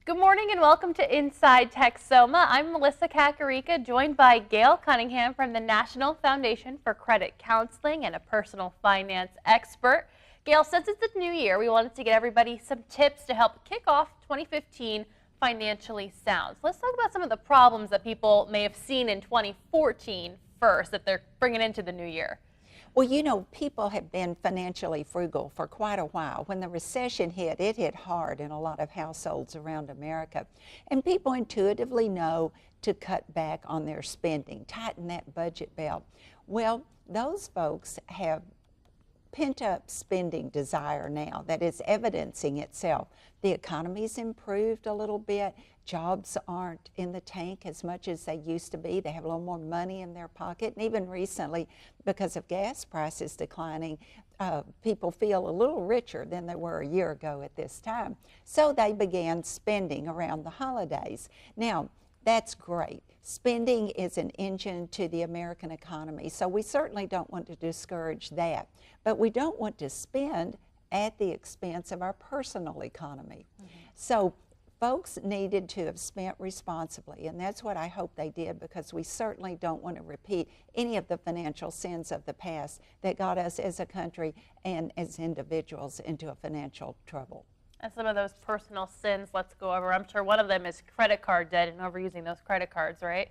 Good morning and welcome to Inside Texoma. I'm Melissa Kakarika, joined by Gail Cunningham from the National Foundation for Credit Counseling and a personal finance expert. Gail, since it's the new year, we wanted to get everybody some tips to help kick off 2015 financially sound. So let's talk about some of the problems that people may have seen in 2014 first that they're bringing into the new year. Well, you know, people have been financially frugal for quite a while. When the recession hit, it hit hard in a lot of households around America. And people intuitively know to cut back on their spending, tighten that budget belt. Well, those folks have pent-up spending desire now that is evidencing itself. The economy's improved a little bit. Jobs aren't in the tank as much as they used to be. They have a little more money in their pocket. And even recently, because of gas prices declining, people feel a little richer than they were a year ago at this time. So they began spending around the holidays. Now, that's great. Spending is an engine to the American economy, so we certainly don't want to discourage that. But we don't want to spend at the expense of our personal economy. So folks needed to have spent responsibly, and that's what I hope they did, because we certainly don't want to repeat any of the financial sins of the past that got us as a country and as individuals into a financial trouble. And some of those personal sins, let's go over. I'm sure one of them is credit card debt and overusing those credit cards, right?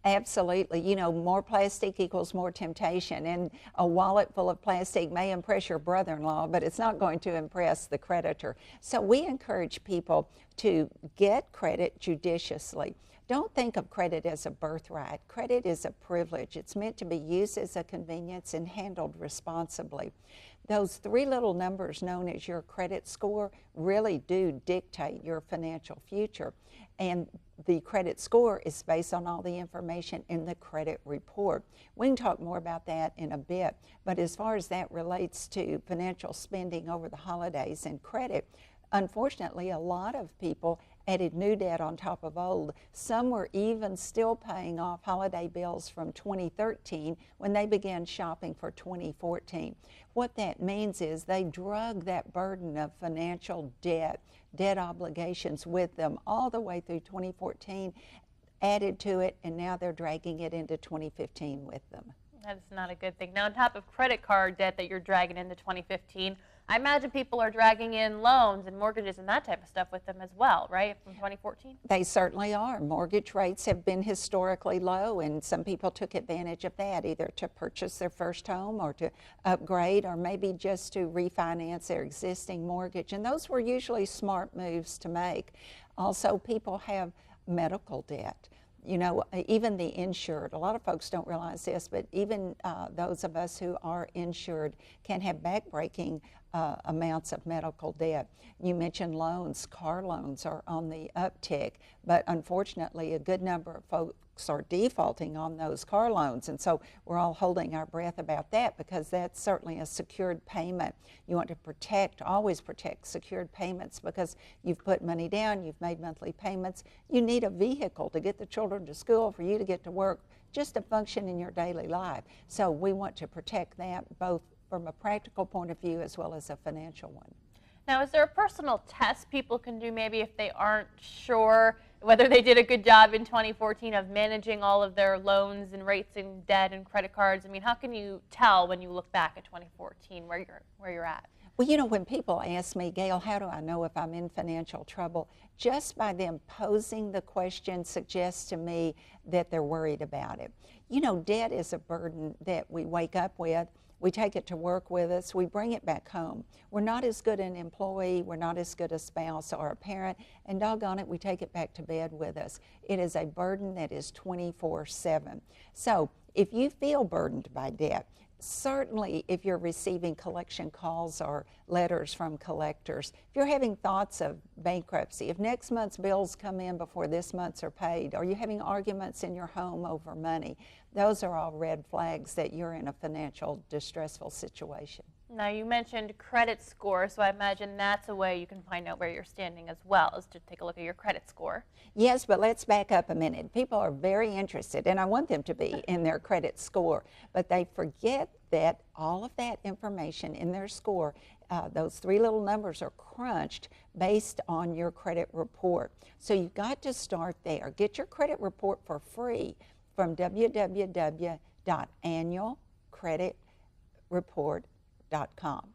Absolutely. You know, more plastic equals more temptation, and a wallet full of plastic may impress your brother-in-law, but it's not going to impress the creditor. So we encourage people to get credit judiciously. Don't think of credit as a birthright. Credit is a privilege. It's meant to be used as a convenience and handled responsibly. Those three little numbers known as your credit score really do dictate your financial future. And the credit score is based on all the information in the credit report. We can talk more about that in a bit, but as far as that relates to financial spending over the holidays and credit, unfortunately, a lot of people added new debt on top of old. Some were even still paying off holiday bills from 2013 when they began shopping for 2014. What that means is they drug that burden of financial debt obligations with them all the way through 2014, added to it, and now they're dragging it into 2015 with them. That is not a good thing. Now, on top of credit card debt that you're dragging into 2015, I imagine people are dragging in loans and mortgages and that type of stuff with them as well, right, from 2014? They certainly are. Mortgage rates have been historically low, and some people took advantage of that, either to purchase their first home or to upgrade, or maybe just to refinance their existing mortgage. And those were usually smart moves to make. Also, people have medical debt. You know, even the insured, a lot of folks don't realize this, but even those of us who are insured can have backbreaking amounts of medical debt. You mentioned loans. Car loans are on the uptick, but unfortunately a good number of folks are defaulting on those car loans, and so we're all holding our breath about that, because that's certainly a secured payment. You want to protect, always protect secured payments, because you've put money down, you've made monthly payments. You need a vehicle to get the children to school, for you to get to work, just to function in your daily life. So we want to protect that both from a practical point of view as well as a financial one. Now, is there a personal test people can do maybe if they aren't sure whether they did a good job in 2014 of managing all of their loans and rates and debt and credit cards? I mean, how can you tell when you look back at 2014 where you're at? Well, you know, when people ask me, Gail, how do I know if I'm in financial trouble? Just by them posing the question suggests to me that they're worried about it. You know, debt is a burden that we wake up with. We take it to work with us. We bring it back home. We're not as good an employee. We're not as good a spouse or a parent. And doggone it, we take it back to bed with us. It is a burden that is 24/7. So if you feel burdened by debt, certainly if you're receiving collection calls or letters from collectors, if you're having thoughts of bankruptcy, if next month's bills come in before this month's are paid, are you having arguments in your home over money? Those are all red flags that you're in a financial distressful situation. Now, you mentioned credit score, so I imagine that's a way you can find out where you're standing as well, is to take a look at your credit score. Yes, but let's back up a minute. People are very interested, and I want them to be, in their credit score, but they forget that all of that information in their score Those three little numbers are crunched based on your credit report. So you've got to start there. Get your credit report for free from www.annualcreditreport.com.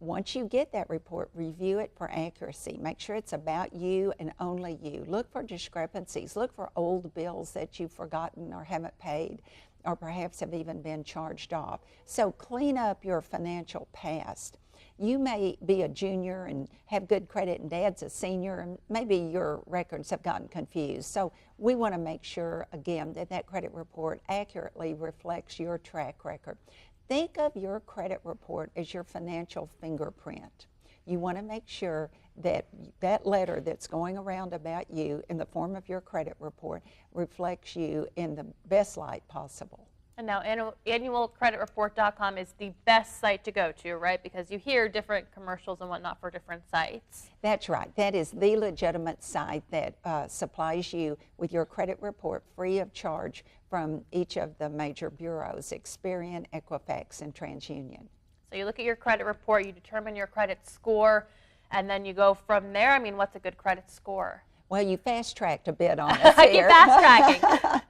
Once you get that report, review it for accuracy. Make sure it's about you and only you. Look for discrepancies. Look for old bills that you've forgotten or haven't paid, or perhaps have even been charged off. So clean up your financial past. You may be a junior and have good credit, and Dad's a senior, and maybe your records have gotten confused. So we want to make sure, again, that that credit report accurately reflects your track record. Think of your credit report as your financial fingerprint. You want to make sure that that letter that's going around about you in the form of your credit report reflects you in the best light possible. And now annualcreditreport.com is the best site to go to, right? Because you hear different commercials and whatnot for different sites. That's right. That is the legitimate site that supplies you with your credit report free of charge from each of the major bureaus, Experian, Equifax, and TransUnion. So you look at your credit report, you determine your credit score, and then you go from there. I mean, what's a good credit score? Well, you fast-tracked a bit on us I here. keep fast-tracking.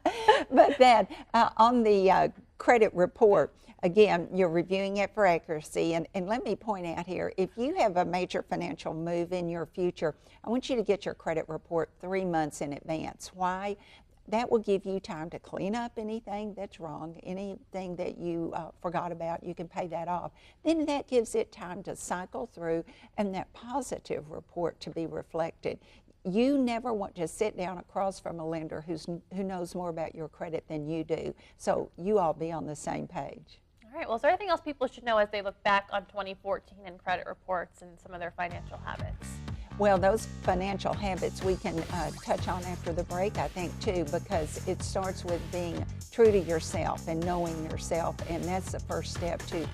But then on the credit report, again, you're reviewing it for accuracy. And let me point out here, if you have a major financial move in your future, I want you to get your credit report 3 months in advance. Why? That will give you time to clean up anything that's wrong, anything that you forgot about, you can pay that off. Then that gives it time to cycle through and that positive report to be reflected. You never want to sit down across from a lender who knows more about your credit than you do. So you all be on the same page. All right. Well, is there anything else people should know as they look back on 2014 and credit reports and some of their financial habits? Well, those financial habits we can touch on after the break, I think, too, because it starts with being true to yourself and knowing yourself, and that's the first step to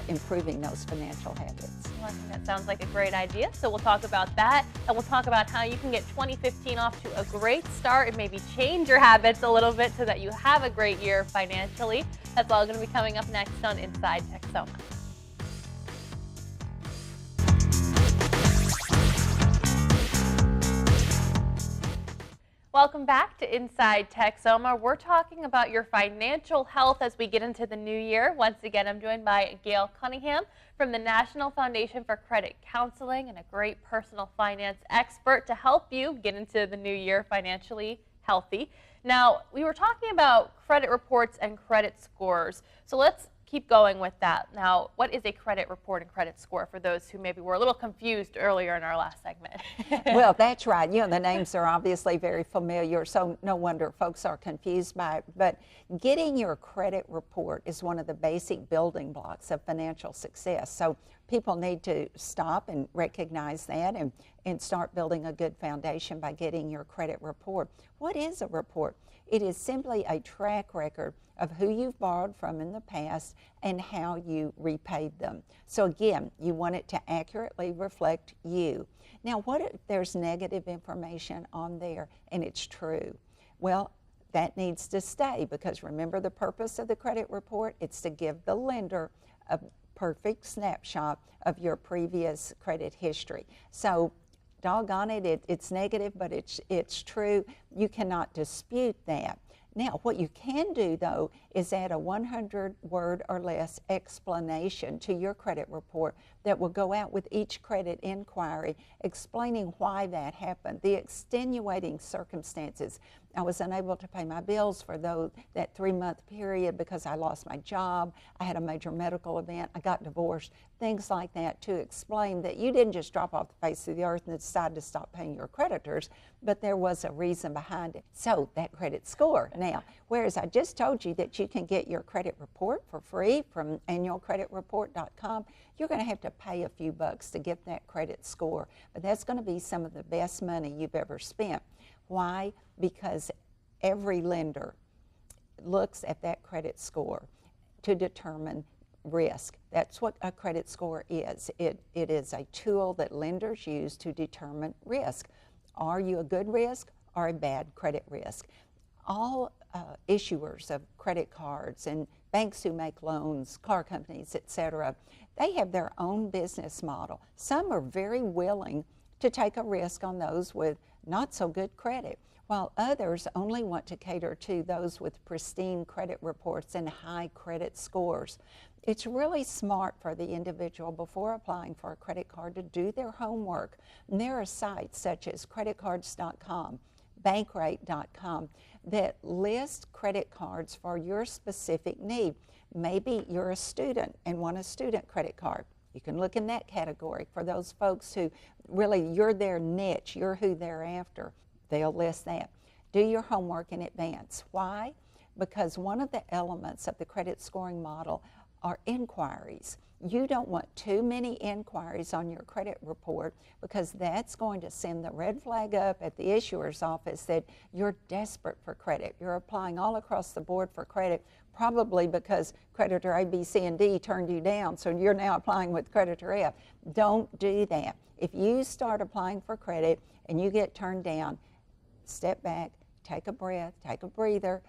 improving those financial habits. Well, I think that sounds like a great idea. So we'll talk about that, and we'll talk about how you can get 2015 off to a great start and maybe change your habits a little bit so that you have a great year financially. That's all going to be coming up next on Inside Texoma. Welcome back to Inside Texoma. We're talking about your financial health as we get into the new year. Once again, I'm joined by Gail Cunningham from the National Foundation for Credit Counseling and a great personal finance expert to help you get into the new year financially healthy. Now, we were talking about credit reports and credit scores, so let's keep going with that. Now, what is a credit report and credit score for those who maybe were a little confused earlier in our last segment? Well, that's right. You know, the names are obviously very familiar, so no wonder folks are confused by it. But getting your credit report is one of the basic building blocks of financial success. So people need to stop and recognize that and start building a good foundation by getting your credit report. What is a report? It is simply a track record of who you've borrowed from in the past and how you repaid them. So again, you want it to accurately reflect you. Now, what if there's negative information on there and it's true? Well, that needs to stay, because remember the purpose of the credit report? It's to give the lender a perfect snapshot of your previous credit history. So doggone it, it's negative, but it's true. You cannot dispute that. Now, what you can do, though, is add a 100-word or less explanation to your credit report that will go out with each credit inquiry, explaining why that happened, the extenuating circumstances. I was unable to pay my bills for that 3-month period because I lost my job, I had a major medical event, I got divorced, things like that, to explain that you didn't just drop off the face of the earth and decide to stop paying your creditors, but there was a reason behind it. So that credit score. Now, whereas I just told you that you can get your credit report for free from annualcreditreport.com, you're going to have to pay a few bucks to get that credit score, but that's going to be some of the best money you've ever spent. Why? Because every lender looks at that credit score to determine risk. That's what a credit score is. It is a tool that lenders use to determine risk. Are you a good risk or a bad credit risk? All issuers of credit cards and banks who make loans, car companies, etc., they have their own business model. Some are very willing to take a risk on those with not so good credit, while others only want to cater to those with pristine credit reports and high credit scores. It's really smart for the individual before applying for a credit card to do their homework. And there are sites such as creditcards.com, bankrate.com that list credit cards for your specific need. Maybe you're a student and want a student credit card. You can look in that category for those folks who really, you're their niche, you're who they're after. They'll list that. Do your homework in advance. Why? Because one of the elements of the credit scoring model are inquiries. You don't want too many inquiries on your credit report because that's going to send the red flag up at the issuer's office that you're desperate for credit. You're applying all across the board for credit, probably because creditor A, B, C, and D turned you down, so you're now applying with creditor F. Don't do that. If you start applying for credit and you get turned down, step back, take a breath, take a breather,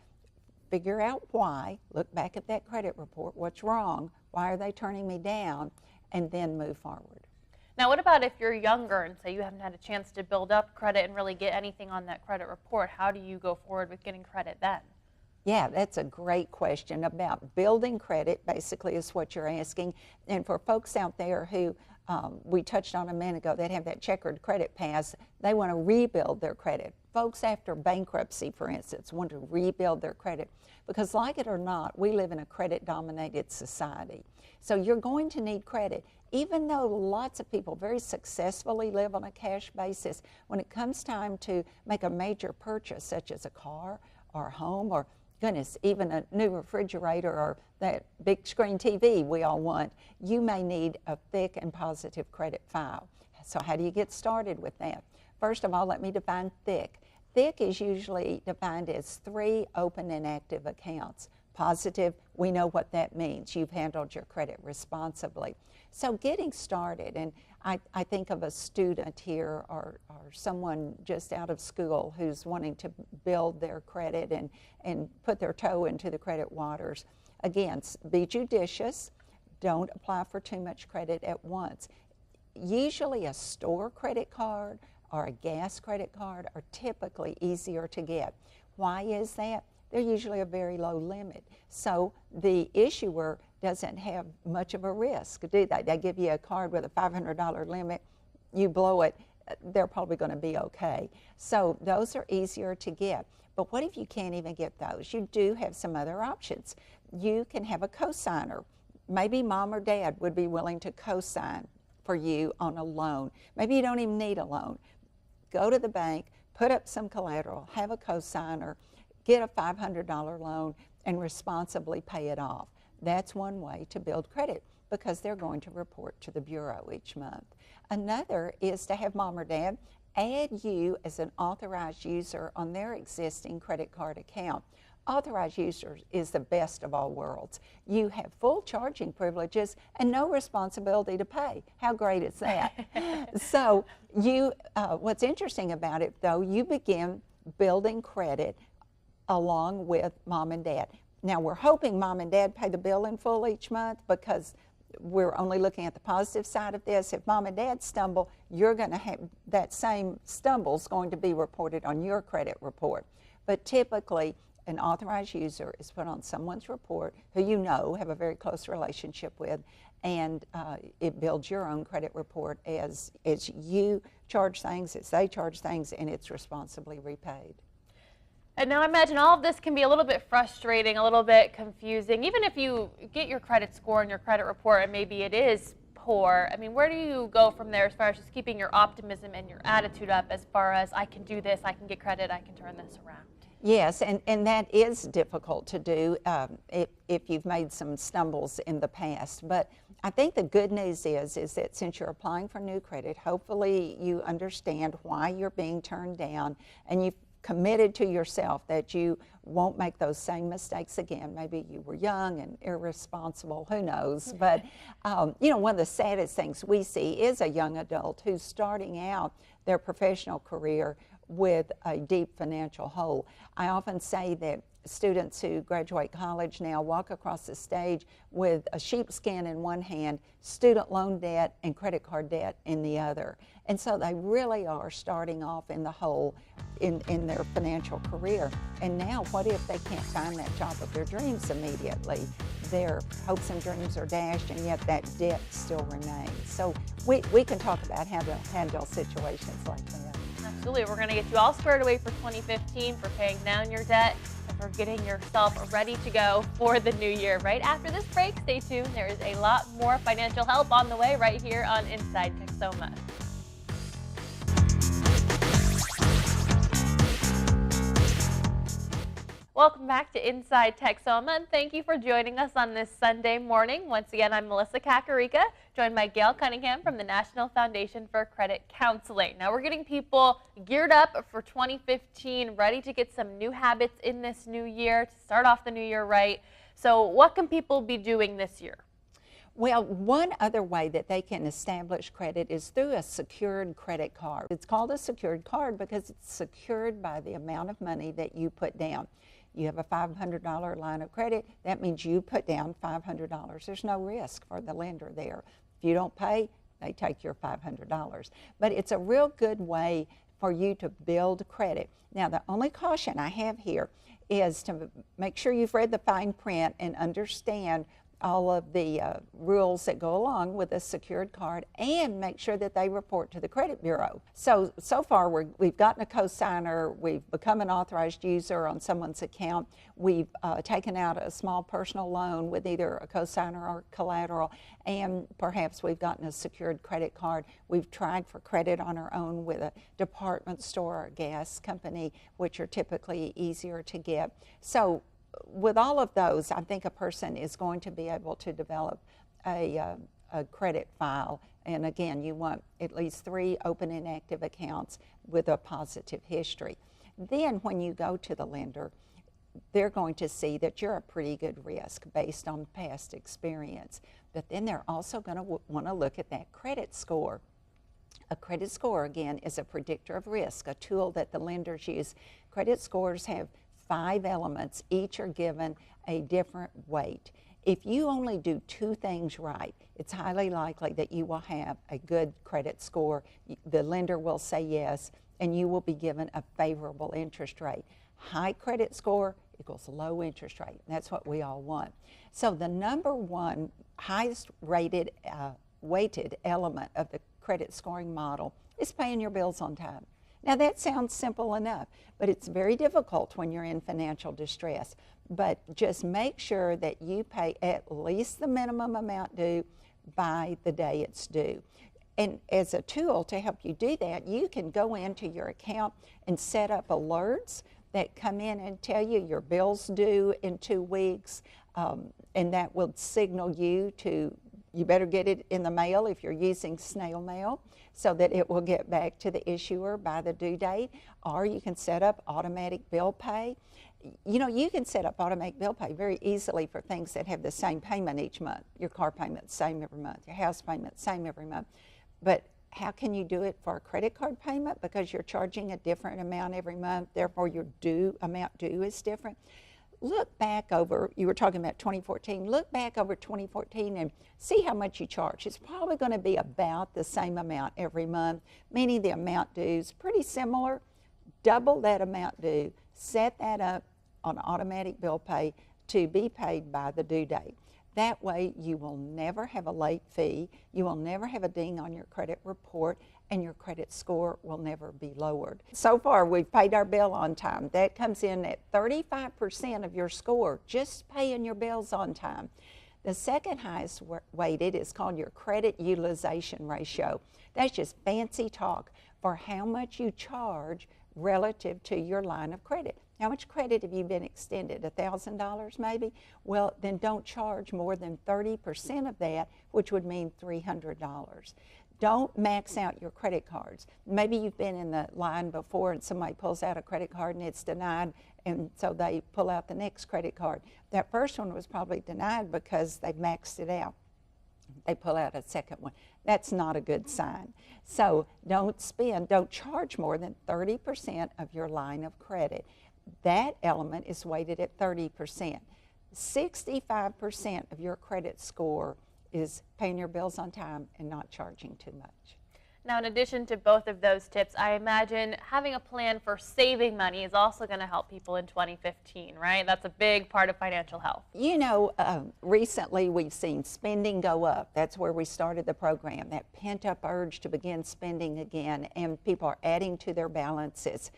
figure out why, look back at that credit report, what's wrong, why are they turning me down, and then move forward. Now, what about if you're younger and say you haven't had a chance to build up credit and really get anything on that credit report? How do you go forward with getting credit then? Yeah, that's a great question about building credit, basically, is what you're asking. And for folks out there who we touched on a minute ago that have that checkered credit past, they want to rebuild their credit. Folks after bankruptcy, for instance, want to rebuild their credit because, like it or not, we live in a credit-dominated society. So you're going to need credit. Even though lots of people very successfully live on a cash basis, when it comes time to make a major purchase, such as a car or a home or, goodness, even a new refrigerator or that big screen TV we all want, you may need a thick and positive credit file. So how do you get started with that? First of all, let me define thick. Thick is usually defined as 3 open and active accounts. Positive, we know what that means. You've handled your credit responsibly. So getting started, and I think of a student here or someone just out of school who's wanting to build their credit and put their toe into the credit waters. Again, be judicious. Don't apply for too much credit at once. Usually a store credit card or a gas credit card are typically easier to get. Why is that? They're usually a very low limit. So the issuer doesn't have much of a risk, do they? They give you a card with a $500 limit, you blow it, they're probably going to be okay. So those are easier to get. But what if you can't even get those? You do have some other options. You can have a cosigner. Maybe mom or dad would be willing to cosign for you on a loan. Maybe you don't even need a loan. Go to the bank, put up some collateral, have a cosigner, get a $500 loan, and responsibly pay it off. That's one way to build credit because they're going to report to the Bureau each month. Another is to have mom or dad add you as an authorized user on their existing credit card account. Authorized users is the best of all worlds. You have full charging privileges and no responsibility to pay. How great is that? So what's interesting about it though, you begin building credit along with mom and dad. Now we're hoping mom and dad pay the bill in full each month because we're only looking at the positive side of this. If mom and dad stumble, you're going to have that same stumble's going to be reported on your credit report. But typically, an authorized user is put on someone's report who you know, have a very close relationship with, and it builds your own credit report as you charge things, as they charge things, and it's responsibly repaid. And now I imagine all of this can be a little bit frustrating, a little bit confusing. Even if you get your credit score and your credit report and maybe it is poor, I mean, where do you go from there as far as just keeping your optimism and your attitude up as far as I can do this, I can get credit, I can turn this around? Yes, and that is difficult to do if you've made some stumbles in the past. But I think the good news is that since you're applying for new credit, hopefully you understand why you're being turned down and you've committed to yourself that you won't make those same mistakes again. Maybe you were young and irresponsible, who knows? But you know, one of the saddest things we see is a young adult who's starting out their professional career with a deep financial hole. I often say that students who graduate college now walk across the stage with a sheepskin in one hand, student loan debt and credit card debt in the other. And so they really are starting off in the hole in their financial career. And now what if they can't find that job of their dreams immediately? Their hopes and dreams are dashed, and yet that debt still remains. So we can talk about how to handle situations like that. Absolutely. We're going to get you all squared away for 2015 for paying down your debt and for getting yourself ready to go for the new year. Right after this break, stay tuned. There is a lot more financial help on the way right here on Inside Texoma. Welcome back to Inside Texoma, and thank you for joining us on this Sunday morning. Once again, I'm Melissa Kakarika, joined by Gail Cunningham from the National Foundation for Credit Counseling. Now, we're getting people geared up for 2015, ready to get some new habits in this new year, to start off the new year right. So what can people be doing this year? Well, one other way that they can establish credit is through a secured credit card. It's called a secured card because it's secured by the amount of money that you put down. You have a $500 line of credit, that means you put down $500. There's no risk for the lender there. If you don't pay, they take your $500. But it's a real good way for you to build credit. Now, the only caution I have here is to make sure you've read the fine print and understand all of the rules that go along with a secured card, and make sure that they report to the credit bureau. So far we've gotten a cosigner, we've become an authorized user on someone's account, we've taken out a small personal loan with either a cosigner or collateral, and perhaps we've gotten a secured credit card. We've tried for credit on our own with a department store or a gas company, which are typically easier to get. So with all of those, I think a person is going to be able to develop a credit file. And again, you want at least 3 open and active accounts with a positive history. Then when you go to the lender, they're going to see that you're a pretty good risk based on past experience. But then they're also going to want to look at that credit score. A credit score, again, is a predictor of risk, a tool that the lenders use. Credit scores have 5 elements. Each are given a different weight. If you only do 2 things right, it's highly likely that you will have a good credit score. The lender will say yes, and you will be given a favorable interest rate. High credit score equals low interest rate. That's what we all want. So the number one highest rated, weighted element of the credit scoring model is paying your bills on time. Now that sounds simple enough, but it's very difficult when you're in financial distress. But just make sure that you pay at least the minimum amount due by the day it's due. And as a tool to help you do that, you can go into your account and set up alerts that come in and tell you your bill's due in 2 weeks, and that will signal you to, you better get it in the mail if you're using snail mail, so that it will get back to the issuer by the due date. Or you can set up automatic bill pay. You know, you can set up automatic bill pay very easily for things that have the same payment each month. Your car payment, same every month. Your house payment, same every month. But how can you do it for a credit card payment? Because you're charging a different amount every month, therefore your amount due is different. Look back over, you were talking about 2014, look back over 2014 and see how much you charge. It's probably going to be about the same amount every month, meaning the amount due is pretty similar. Double that amount due, set that up on automatic bill pay to be paid by the due date. That way you will never have a late fee, you will never have a ding on your credit report, and your credit score will never be lowered. So far, we've paid our bill on time. That comes in at 35% of your score, just paying your bills on time. The second highest weighted is called your credit utilization ratio. That's just fancy talk for how much you charge relative to your line of credit. How much credit have you been extended? $1,000 maybe? Well, then don't charge more than 30% of that, which would mean $300. Don't max out your credit cards. Maybe you've been in the line before and somebody pulls out a credit card and it's denied, and so they pull out the next credit card. That first one was probably denied because they maxed it out. They pull out a second one. That's not a good sign. So don't charge more than 30% of your line of credit. That element is weighted at 30%. 65% of your credit score is paying your bills on time and not charging too much. Now, in addition to both of those tips, I imagine having a plan for saving money is also going to help people in 2015, right? That's a big part of financial health. You know, recently we've seen spending go up. That's where we started the program, that pent-up urge to begin spending again, and people are adding to their balances.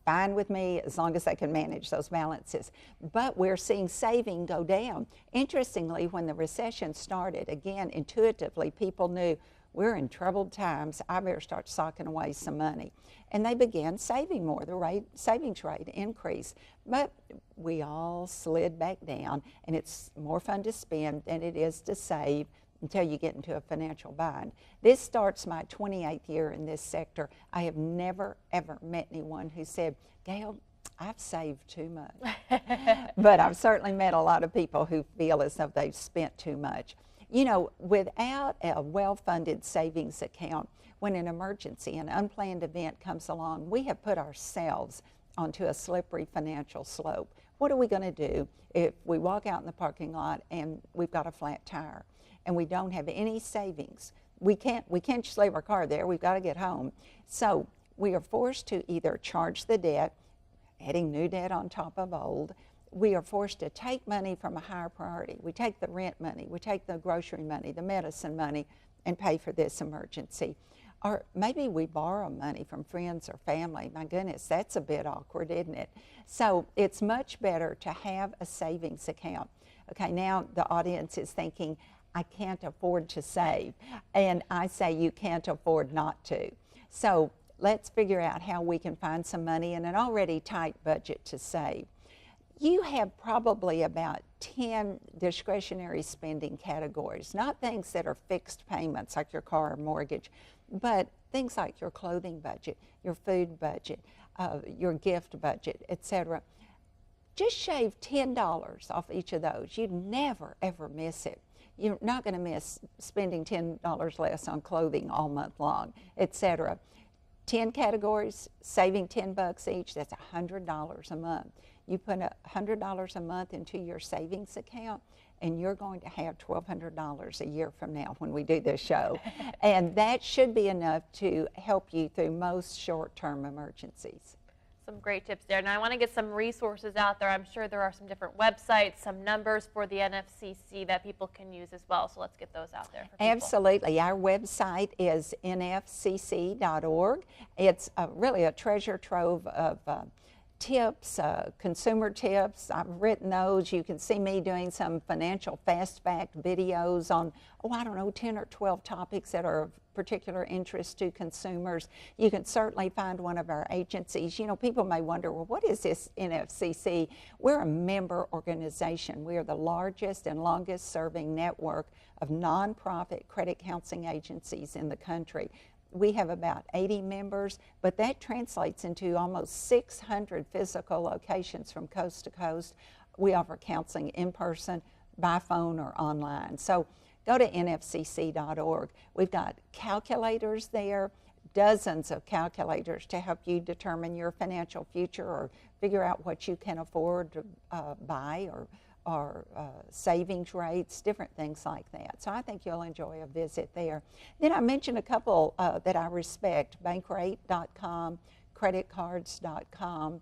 Fine with me as long as they can manage those balances. But we're seeing saving go down. Interestingly, when the recession started, again, intuitively, people knew we're in troubled times, I better start socking away some money. And they began saving more. The savings rate increased. But we all slid back down, and it's more fun to spend than it is to save until you get into a financial bind. This starts my 28th year in this sector. I have never, ever met anyone who said, Gail, I've saved too much. But I've certainly met a lot of people who feel as though they've spent too much. You know, without a well-funded savings account, when an emergency, an unplanned event comes along, we have put ourselves onto a slippery financial slope. What are we going to do if we walk out in the parking lot and we've got a flat tire and we don't have any savings? We can't just leave our car there. We've got to get home. So we are forced to either charge the debt, adding new debt on top of old. We are forced to take money from a higher priority. We take the rent money, we take the grocery money, the medicine money, and pay for this emergency. Or maybe we borrow money from friends or family. My goodness, that's a bit awkward, isn't it? So it's much better to have a savings account. Okay, now the audience is thinking, I can't afford to save. And I say you can't afford not to. So let's figure out how we can find some money in an already tight budget to save. You have probably about 10 discretionary spending categories, not things that are fixed payments like your car or mortgage, but things like your clothing budget, your food budget, your gift budget, etc. Just shave $10 off each of those. You'd never, ever miss it. You're not going to miss spending $10 less on clothing all month long, etc. 10 categories, saving $10 each, that's $100 a month. You put $100 a month into your savings account, and you're going to have $1,200 a year from now when we do this show. And that should be enough to help you through most short-term emergencies. Some great tips there. Now I want to get some resources out there. I'm sure there are some different websites, some numbers for the NFCC that people can use as well. So let's get those out there for people. Absolutely. Our website is nfcc.org. It's really a treasure trove of tips, consumer tips. I've written those. You can see me doing some financial fast fact videos on, 10 or 12 topics that are of particular interest to consumers. You can certainly find one of our agencies. You know, people may wonder, well, what is this NFCC? We're a member organization. We are the largest and longest serving network of nonprofit credit counseling agencies in the country. We have about 80 members, but that translates into almost 600 physical locations from coast to coast. We offer counseling in person, by phone, or online. So go to nfcc.org. We've got calculators there, dozens of calculators to help you determine your financial future or figure out what you can afford to buy or savings rates, different things like that. So I think you'll enjoy a visit there. Then I mentioned a couple that I respect, bankrate.com, creditcards.com,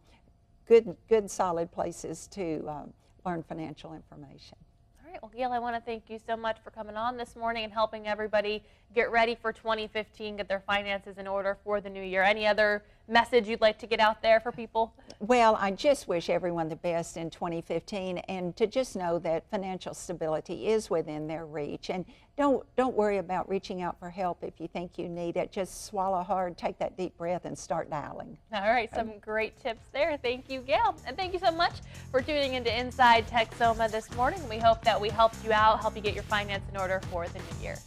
good solid places to learn financial information. All right, well, Gail, I want to thank you so much for coming on this morning and helping everybody get ready for 2015, get their finances in order for the new year. Any other message you'd like to get out there for people? Well, I just wish everyone the best in 2015, and to just know that financial stability is within their reach. And don't worry about reaching out for help if you think you need it. Just swallow hard, take that deep breath, and start dialing. All right, some great tips there. Thank you, Gail. And thank you so much for tuning into Inside Texoma this morning. We hope that we helped you out, help you get your finance in order for the new year.